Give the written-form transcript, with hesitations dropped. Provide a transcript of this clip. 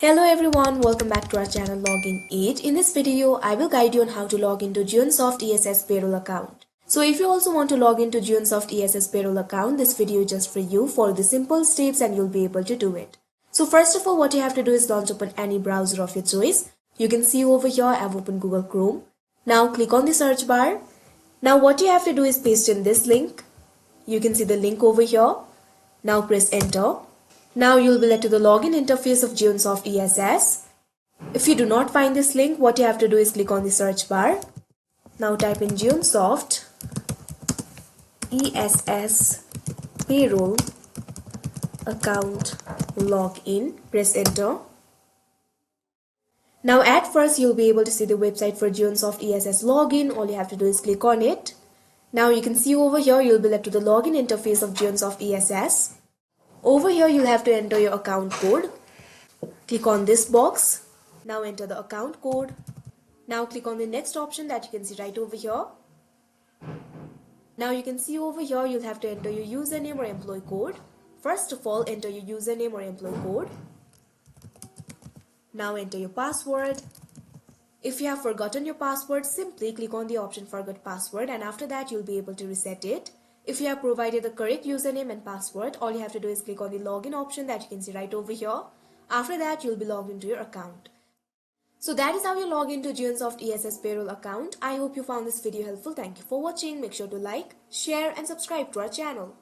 Hello everyone, welcome back to our channel Login 8. In this video, I will guide you on how to log into Jeonsoft ESS Payroll account. So if you also want to log into Jeonsoft ESS Payroll account, this video is just for you. Follow the simple steps and you'll be able to do it. So first of all, what you have to do is launch open any browser of your choice. You can see over here, I've opened Google Chrome. Now click on the search bar. Now what you have to do is paste in this link. You can see the link over here. Now press enter. Now you'll be led to the login interface of Jeonsoft ESS. If you do not find this link, what you have to do is click on the search bar. Now type in Jeonsoft ESS Payroll account login. Press enter. Now at first you'll be able to see the website for Jeonsoft ESS login. All you have to do is click on it. Now you can see over here you'll be led to the login interface of Jeonsoft ESS. Over here you'll have to enter your account code. Click on this box. Now enter the account code. Now click on the next option that you can see right over here. Now you can see over here you'll have to enter your username or employee code. First of all, enter your username or employee code. Now enter your password. If you have forgotten your password, simply click on the option forgot password and after that you'll be able to reset it. If you have provided the correct username and password, all you have to do is click on the login option that you can see right over here. After that, you'll be logged into your account. So that is how you log into Jeonsoft ESS Payroll account. I hope you found this video helpful. Thank you for watching. Make sure to like, share and subscribe to our channel.